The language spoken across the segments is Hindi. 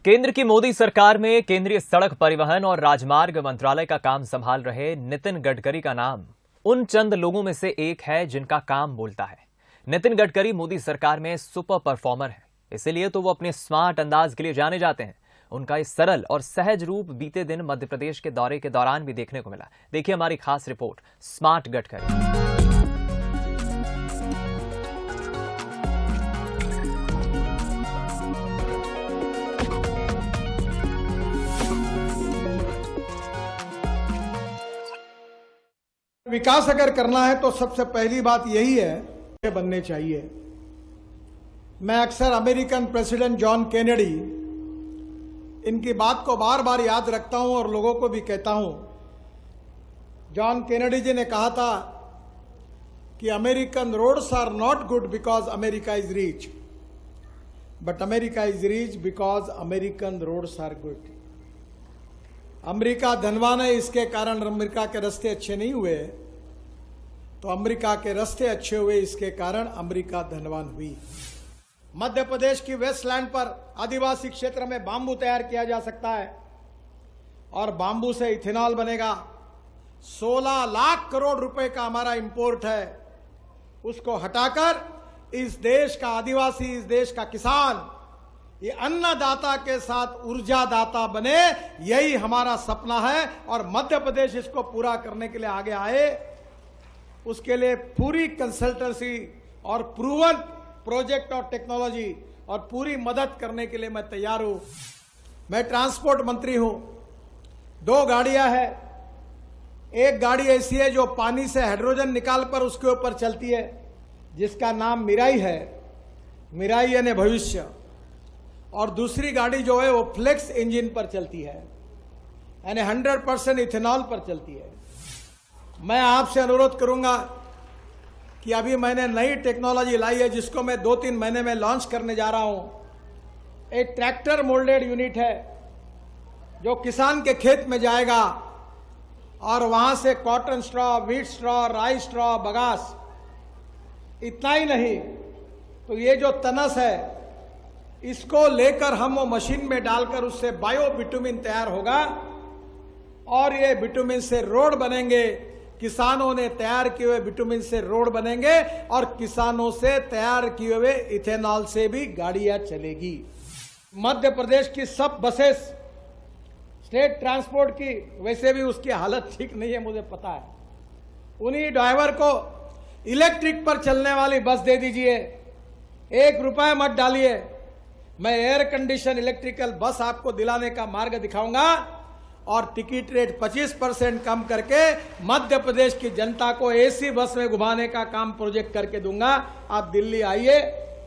केंद्र की मोदी सरकार में केंद्रीय सड़क परिवहन और राजमार्ग मंत्रालय का काम संभाल रहे नितिन गडकरी का नाम उन चंद लोगों में से एक है जिनका काम बोलता है। नितिन गडकरी मोदी सरकार में सुपर परफॉर्मर है, इसीलिए तो वो अपने स्मार्ट अंदाज के लिए जाने जाते हैं। उनका इस सरल और सहज रूप बीते दिन मध्य प्रदेश के दौरे के दौरान भी देखने को मिला। देखिए हमारी खास रिपोर्ट, स्मार्ट गडकरी। विकास अगर करना है तो सबसे पहली बात यही है बनने चाहिए। मैं अक्सर अमेरिकन प्रेसिडेंट जॉन केनेडी इनकी बात को बार बार याद रखता हूं और लोगों को भी कहता हूं। जॉन केनेडी जी ने कहा था कि American roads are not good because America is rich, but America is rich because American roads are good. America धनवान है, इसके कारण अमेरिका के रास्ते अच्छे नहीं हुए, तो अमेरिका के रास्ते अच्छे हुए, इसके कारण अमेरिका धनवान हुई। मध्य प्रदेश की वेस्टलैंड पर आदिवासी क्षेत्र में बांबू तैयार किया जा सकता है और बांबू से इथेनॉल बनेगा। 16 लाख करोड़ रुपए का हमारा इंपोर्ट है, उसको हटाकर इस देश का आदिवासी, इस देश का किसान ये अन्नदाता के साथ ऊर्जा दाता बने, यही हमारा सपना है और मध्य प्रदेश इसको पूरा करने के लिए आगे आए। उसके लिए पूरी कंसल्टेंसी और प्रूवन प्रोजेक्ट और टेक्नोलॉजी और पूरी मदद करने के लिए मैं तैयार हूं। मैं ट्रांसपोर्ट मंत्री हूं। 2 गाड़ियां हैं। एक गाड़ी ऐसी है जो पानी से हाइड्रोजन निकाल कर उसके ऊपर चलती है, जिसका नाम मिराई है, मिराई यानी भविष्य। और दूसरी गाड़ी जो है वो फ्लेक्स इंजन पर चलती है, यानी 100% इथेनॉल पर चलती है। मैं आपसे अनुरोध करूंगा कि अभी मैंने नई टेक्नोलॉजी लाई है जिसको मैं 2-3 महीने में लॉन्च करने जा रहा हूं। एक ट्रैक्टर मोल्डेड यूनिट है जो किसान के खेत में जाएगा और वहां से cotton straw, wheat straw, rice straw, bagasse, इतना ही नहीं तो ये जो तनस है इसको लेकर हम वो मशीन में डालकर उससे बायो बिटुमिन तैयार होगा और ये बिटुमिन से रोड बनेंगे। किसानों ने तैयार किए हुए बिटुमिन से रोड बनेंगे और किसानों से तैयार किए हुए इथेनॉल से भी गाड़ियां चलेगी। मध्य प्रदेश की सब बसेस स्टेट ट्रांसपोर्ट की, वैसे भी उसकी हालत ठीक नहीं है, मुझे पता है। उन्हीं ड्राइवर को इलेक्ट्रिक पर चलने वाली बस दे दीजिए, 1 रुपया मत डालिए। मैं एयर कंडीशन इलेक्ट्रिकल बस आपको दिलाने का मार्ग दिखाऊंगा और टिकट रेट 25% कम करके मध्य प्रदेश की जनता को एसी बस में घुमाने का काम प्रोजेक्ट करके दूंगा। आप दिल्ली आइए,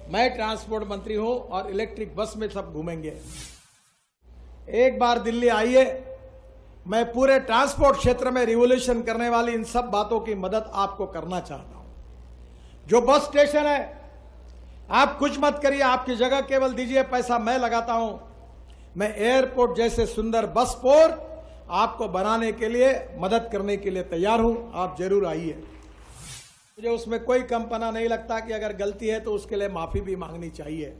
मैं ट्रांसपोर्ट मंत्री हूं और इलेक्ट्रिक बस में सब घूमेंगे। एक बार दिल्ली आइए, मैं पूरे ट्रांसपोर्ट क्षेत्र में रिवोल्यूशन करने वाली इन सब बातों की मदद आपको करना चाहता हूं। जो बस स्टेशन है, आप कुछ मत करिए, आपकी जगह केवल दीजिए, पैसा मैं लगाता हूं। मैं एयरपोर्ट जैसे सुंदर बस पोर्ट आपको बनाने के लिए, मदद करने के लिए तैयार हूं। आप जरूर आइए। मुझे उसमें कोई कम्पना नहीं लगता कि अगर गलती है तो उसके लिए माफी भी मांगनी चाहिए।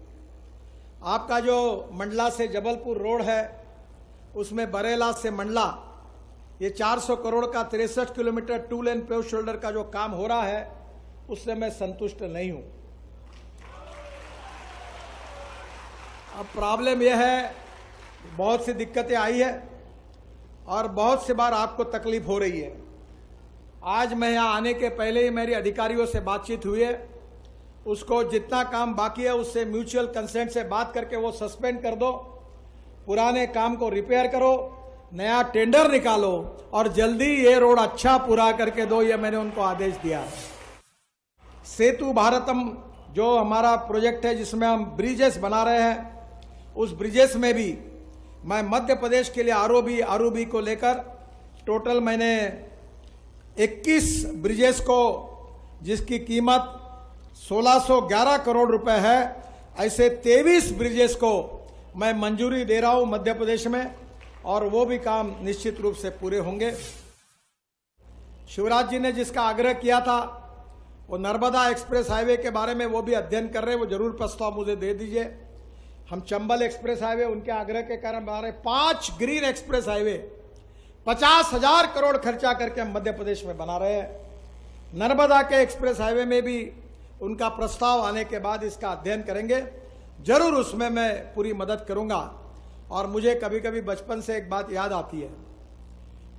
आपका जो मंडला से जबलपुर रोड है, उसमें बरेला से मंडला ये 400 करोड़ का 63 किलोमीटर 2 लेन पेव शोल्डर का जो काम हो रहा है, उससे मैं संतुष्ट नहीं हूं। अब प्रॉब्लम यह है, बहुत सी दिक्कतें आई है और बहुत सी बार आपको तकलीफ हो रही है। आज मैं यहाँ आने के पहले ही मेरी अधिकारियों से बातचीत हुई है, उसको जितना काम बाकी है उससे म्यूचुअल कंसेंट से बात करके वो सस्पेंड कर दो, पुराने काम को रिपेयर करो, नया टेंडर निकालो और जल्दी ये रोड अच्छा पूरा करके दो, ये मैंने उनको आदेश दिया। सेतु भारतम जो हमारा प्रोजेक्ट है जिसमें हम ब्रिजेस बना रहे हैं, उस ब्रिजेस में भी मैं मध्य प्रदेश के लिए आरओबी को लेकर टोटल मैंने 21 ब्रिजेस को, जिसकी कीमत 1611 करोड़ रुपए है, ऐसे 23 ब्रिजेस को मैं मंजूरी दे रहा हूं मध्य प्रदेश में और वो भी काम निश्चित रूप से पूरे होंगे। शिवराज जी ने जिसका आग्रह किया था वो नर्मदा एक्सप्रेस हाईवे के बारे में, वो भी अध्ययन कर रहे हैं, वो जरूर प्रस्ताव मुझे दे दीजिए। हम चंबल एक्सप्रेस हाईवे उनके आग्रह के कारण बना रहे, 5 ग्रीन एक्सप्रेस हाईवे 50,000 करोड़ खर्चा करके हम मध्य प्रदेश में बना रहे हैं। नर्मदा के एक्सप्रेस हाईवे में भी उनका प्रस्ताव आने के बाद इसका अध्ययन करेंगे, जरूर उसमें मैं पूरी मदद करूंगा। और मुझे कभी कभी बचपन से एक बात याद आती है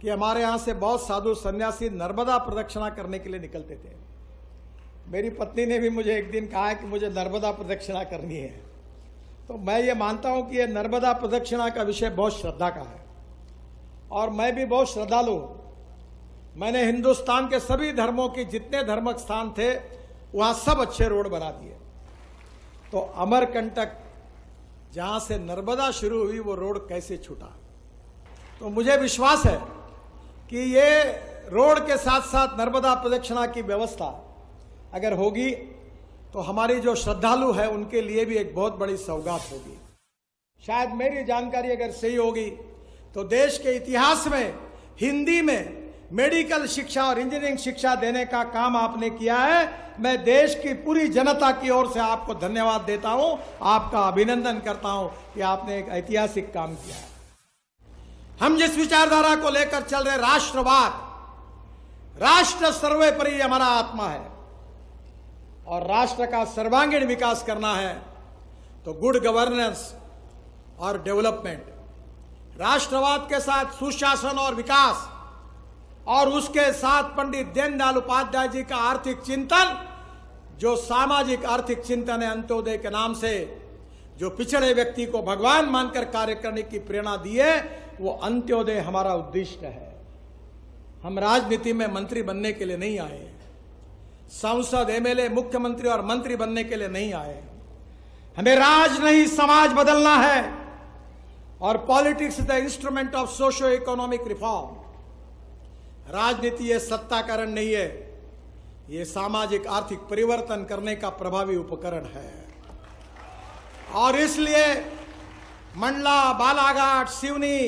कि हमारे यहां से बहुत साधु सन्यासी नर्मदा प्रदक्षिणा करने के लिए निकलते थे। मेरी पत्नी ने भी मुझे एक दिन कहा कि मुझे नर्मदा प्रदक्षिणा करनी है, तो मैं ये मानता हूं कि यह नर्मदा प्रदक्षिणा का विषय बहुत श्रद्धा का है और मैं भी बहुत श्रद्धालु हूं। मैंने हिंदुस्तान के सभी धर्मों के जितने धार्मिक स्थान थे वहां सब अच्छे रोड बना दिए। तो अमरकंटक जहां से नर्मदा शुरू हुई वो रोड कैसे छूटा? तो मुझे विश्वास है कि ये रोड के साथ साथ नर्मदा प्रदक्षिणा की व्यवस्था अगर होगी तो हमारी जो श्रद्धालु है उनके लिए भी एक बहुत बड़ी सौगात होगी। शायद मेरी जानकारी अगर सही होगी तो देश के इतिहास में हिंदी में मेडिकल शिक्षा और इंजीनियरिंग शिक्षा देने का काम आपने किया है। मैं देश की पूरी जनता की ओर से आपको धन्यवाद देता हूं, आपका अभिनंदन करता हूं कि आपने एक ऐतिहासिक काम किया है। हम जिस विचारधारा को लेकर चल रहे राष्ट्रवाद, राष्ट्र सर्वोपरि हमारा आत्मा है और राष्ट्र का सर्वांगीण विकास करना है तो गुड गवर्नेंस और डेवलपमेंट, राष्ट्रवाद के साथ सुशासन और विकास और उसके साथ पंडित दीनदयाल उपाध्याय जी का आर्थिक चिंतन, जो सामाजिक आर्थिक चिंतन है अंत्योदय के नाम से, जो पिछड़े व्यक्ति को भगवान मानकर कार्य करने की प्रेरणा दी है, वो अंत्योदय हमारा उद्देश्य है। हम राजनीति में मंत्री बनने के लिए नहीं आए हैं, सांसद, एमएलए, मुख्यमंत्री और मंत्री बनने के लिए नहीं आए हैं। हमें राज नहीं समाज बदलना है और politics is the instrument of socio economic reform. राजनीति ये सत्ताकरण नहीं है, ये सामाजिक आर्थिक परिवर्तन करने का प्रभावी उपकरण है। और इसलिए मंडला, बालाघाट, सिवनी,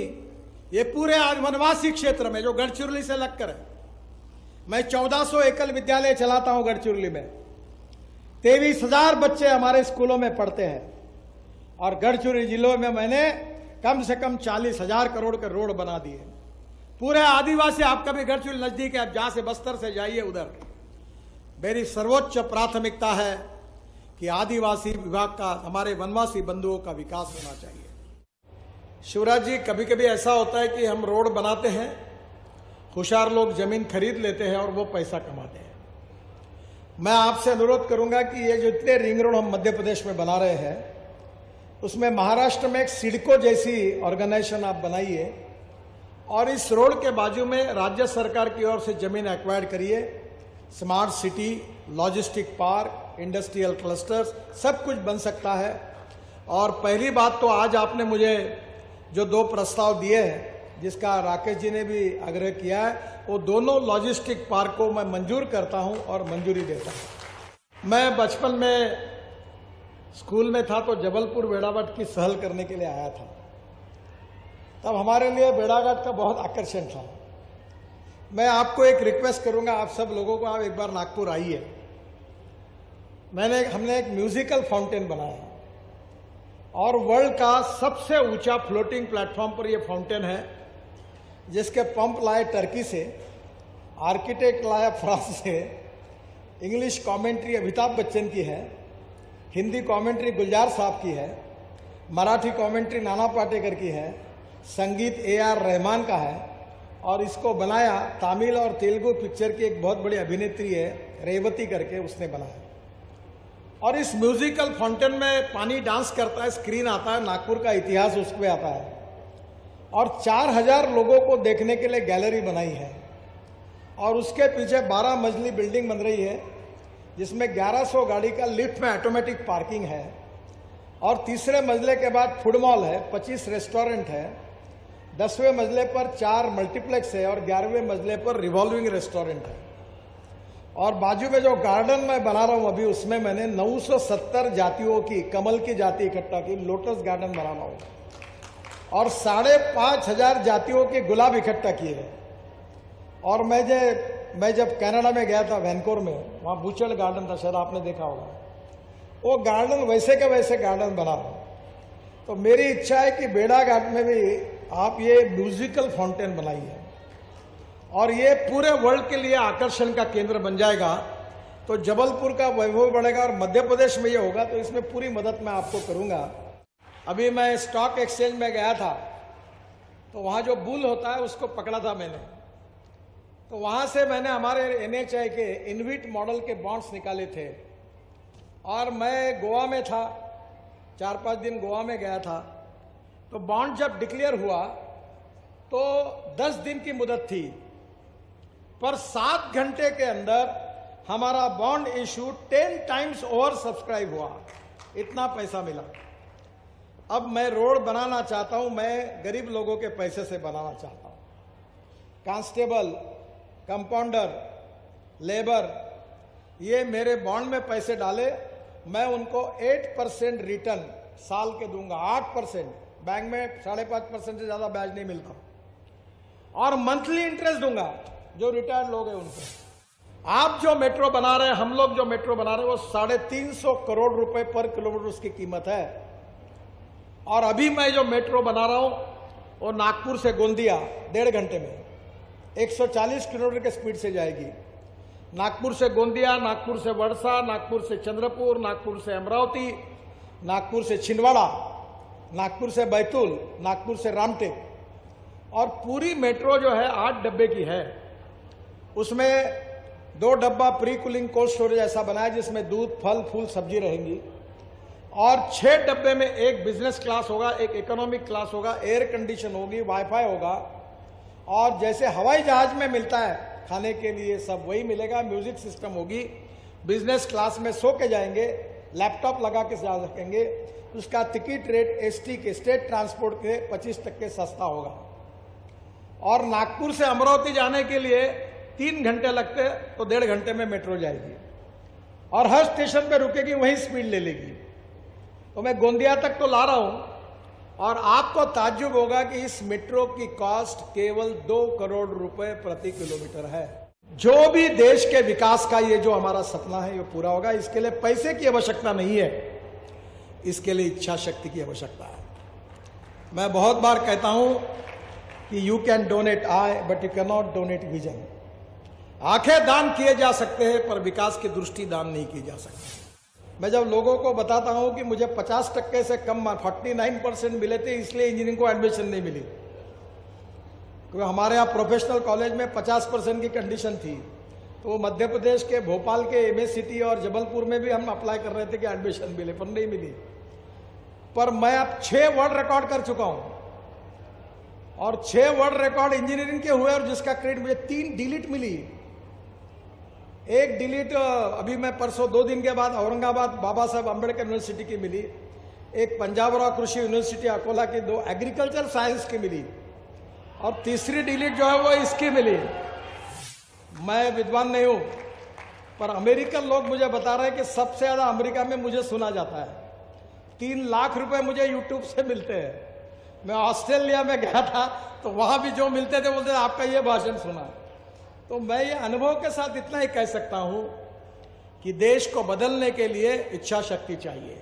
ये पूरे वनवासी क्षेत्र में जो गढ़चिरौली से लगकर है, मैं 1400 एकल विद्यालय चलाता हूं गढ़चिरौली में, 23,000 बच्चे हमारे स्कूलों में पढ़ते हैं और गढ़चिरौली जिलों में मैंने कम से कम 40,000 करोड़ के रोड बना दिए। पूरे आदिवासी, आप कभी गढ़चिरौली नजदीक है, आप जहां से बस्तर से जाइए उधर, मेरी सर्वोच्च प्राथमिकता है कि आदिवासी विभाग का, हमारे वनवासी बंधुओं का विकास होना चाहिए। शिवराज जी, कभी कभी ऐसा होता है कि हम रोड बनाते हैं, होशियार लोग जमीन खरीद लेते हैं और वो पैसा कमाते हैं। मैं आपसे अनुरोध करूंगा कि ये जो इतने रिंग रोड हम मध्य प्रदेश में बना रहे हैं, उसमें महाराष्ट्र में एक सिडको जैसी ऑर्गेनाइजेशन आप बनाइए और इस रोड के बाजू में राज्य सरकार की ओर से जमीन एक्वायर्ड करिए। Smart city, logistic park, industrial clusters, सब कुछ बन सकता है। और पहली बात तो आज आपने मुझे जो 2 प्रस्ताव दिए हैं, जिसका राकेश जी ने भी आग्रह किया है, वो दोनों लॉजिस्टिक पार्क को मैं मंजूर करता हूं और मंजूरी देता हूं। मैं बचपन में स्कूल में था तो जबलपुर बेड़ाघाट की सहल करने के लिए आया था। तब हमारे लिए बेड़ाघाट का बहुत आकर्षण था। मैं आपको एक रिक्वेस्ट करूंगा, आप सब लोगों को, आप एक बार नागपुर आइए। हमने एक म्यूजिकल फाउंटेन बनाया और वर्ल्ड का सबसे ऊंचा फ्लोटिंग प्लेटफॉर्म पर यह फाउंटेन है, जिसके पंप लाए टर्की से, आर्किटेक्ट लाया फ्रांस से, इंग्लिश कमेंट्री अमिताभ बच्चन की है, हिंदी कमेंट्री गुलजार साहब की है, मराठी कमेंट्री नाना पाटेकर की है, संगीत AR रहमान का है और इसको बनाया तमिल और तेलुगु पिक्चर की एक बहुत बड़ी अभिनेत्री है रेवती करके, उसने बनाया। और इस म्यूजिकल फाउंटेन में पानी डांस करता है, स्क्रीन आता है, नागपुर का इतिहास उस पर आता है और 4000 लोगों को देखने के लिए गैलरी बनाई है। और उसके पीछे 12 मंजिली बिल्डिंग बन रही है, जिसमें 1100 गाड़ी का लिफ्ट में ऑटोमेटिक पार्किंग है और तीसरे मंजिले के बाद फूड मॉल है, 25 रेस्टोरेंट है, 10वें मंजिले पर 4 मल्टीप्लेक्स है और 11वें मंजिले पर रिवॉल्विंग रेस्टोरेंट है। और बाजू में जो गार्डन मैं बना रहा हूं अभी, उसमें मैंने 970 जातियों की, कमल की जाति इकट्ठा की, लोटस गार्डन बना रहा हूं और 5,500 जातियों के गुलाब इकट्ठा किए हैं। और मैं जब कनाडा में गया था, वैनकोर में, वहां बूचड़ गार्डन था, शायद आपने देखा होगा। वो गार्डन वैसे के वैसे गार्डन बना रहा हूं तो मेरी इच्छा है कि बेड़ा घाट में भी आप ये म्यूजिकल फाउंटेन बनाइए और ये पूरे वर्ल्ड के लिए आकर्षण का केंद्र बन जाएगा। तो जबलपुर का वैभव बढ़ेगा और मध्य प्रदेश में ये होगा, तो इसमें पूरी मदद मैं आपको करूंगा। अभी मैं स्टॉक एक्सचेंज में गया था, तो वहां जो बुल होता है उसको पकड़ा था मैंने। तो वहां से मैंने हमारे NHI के इनविट मॉडल के बॉन्ड्स निकाले थे और मैं गोवा में था, 4-5 दिन गोवा में गया था। तो बॉन्ड जब डिक्लेयर हुआ तो 10 दिन की मुदत थी, पर 7 घंटे के अंदर हमारा bond issue 10 times over subscribe हुआ, इतना पैसा मिला। अब मैं रोड बनाना चाहता हूं, मैं गरीब लोगों के पैसे से बनाना चाहता हूं। कांस्टेबल, कंपाउंडर, लेबर, ये मेरे बॉन्ड में पैसे डाले, मैं उनको 8% रिटर्न साल के दूंगा। 8%, बैंक में 5.5% से ज्यादा ब्याज नहीं मिलता, और मंथली इंटरेस्ट दूंगा जो रिटायर्ड लोग हैं उनको। आप जो मेट्रो बना रहे हैं, हम लोग जो मेट्रो बना रहे हैं, वो 350 करोड़ रुपए पर किलोमीटर उसकी कीमत है। और अभी मैं जो मेट्रो बना रहा हूं वो नागपुर से गोंदिया 1.5 घंटे में 140 किलोमीटर के स्पीड से जाएगी। नागपुर से गोंदिया, नागपुर से वर्षा, नागपुर से चंद्रपुर, नागपुर से अमरावती, नागपुर से छिंदवाड़ा, नागपुर से बैतूल, नागपुर से रामटेक। और पूरी मेट्रो जो है 8 डब्बे की है। उसमें 2 डब्बा प्री कूलिंग कोल्ड स्टोरेज ऐसा बना है जिसमें दूध, फल, फूल, सब्जी रहेंगी, और 6 डब्बे में एक बिजनेस क्लास होगा, एक इकोनॉमिक क्लास होगा, एयर कंडीशन होगी, वाईफाई होगा, और जैसे हवाई जहाज में मिलता है खाने के लिए सब वही मिलेगा। म्यूजिक सिस्टम होगी, बिजनेस क्लास में सो के जाएंगे, लैपटॉप लगा के जा सकेंगे। उसका टिकट रेट ST के स्टेट ट्रांसपोर्ट के 25% सस्ता होगा। और नागपुर से अमरावती जाने के लिए 3 घंटे लगते, तो 1.5 घंटे में मेट्रो जाएगी और हर स्टेशन पे रुकेगी, वहीं स्पीड ले लेगी। तो मैं गोंदिया तक तो ला रहा हूं, और आपको ताज्जुब होगा कि इस मेट्रो की कॉस्ट केवल 2 करोड़ रुपए प्रति किलोमीटर है। जो भी देश के विकास का ये जो हमारा सपना है ये पूरा होगा। इसके लिए पैसे की आवश्यकता नहीं है, इसके लिए इच्छा शक्ति की आवश्यकता है। मैं बहुत बार कहता हूं कि you can donate I but you can not donate vision. आंखें दान किए जा सकते हैं, पर विकास की दृष्टि दान नहीं की जा सकती। मैं जब लोगों को बताता हूं कि मुझे 50% से कम 49% मिले थे, इसलिए इंजीनियरिंग को एडमिशन नहीं मिली, क्योंकि हमारे यहाँ प्रोफेशनल कॉलेज में 50% की कंडीशन थी। तो मध्य प्रदेश के भोपाल के MS-City और जबलपुर में भी हम अप्लाई कर रहे थे कि एडमिशन मिले, पर नहीं मिली। पर मैं अब 6 वर्ल्ड रिकॉर्ड कर चुका हूं, और 6 वर्ल्ड रिकॉर्ड इंजीनियरिंग के हुए, और जिसका क्रेडिट मुझे 3 डिलीट मिली। एक डिलीट अभी मैं परसों 2 दिन के बाद औरंगाबाद बाबा साहब अम्बेडकर यूनिवर्सिटी की मिली, एक पंजाब राव कृषि यूनिवर्सिटी अकोला की, 2 एग्रीकल्चर साइंस की मिली, और तीसरी डिलीट जो है वो इसकी मिली। मैं विद्वान नहीं हूं, पर अमेरिकन लोग मुझे बता रहे हैं कि सबसे ज्यादा अमेरिका में मुझे सुना जाता है। 3 लाख रुपए मुझे यूट्यूब से मिलते हैं। मैं ऑस्ट्रेलिया में गया था, तो वहां भी जो मिलते थे बोलते आपका ये भाषण सुना। तो मैं ये अनुभव के साथ इतना ही कह सकता हूं कि देश को बदलने के लिए इच्छा शक्ति चाहिए।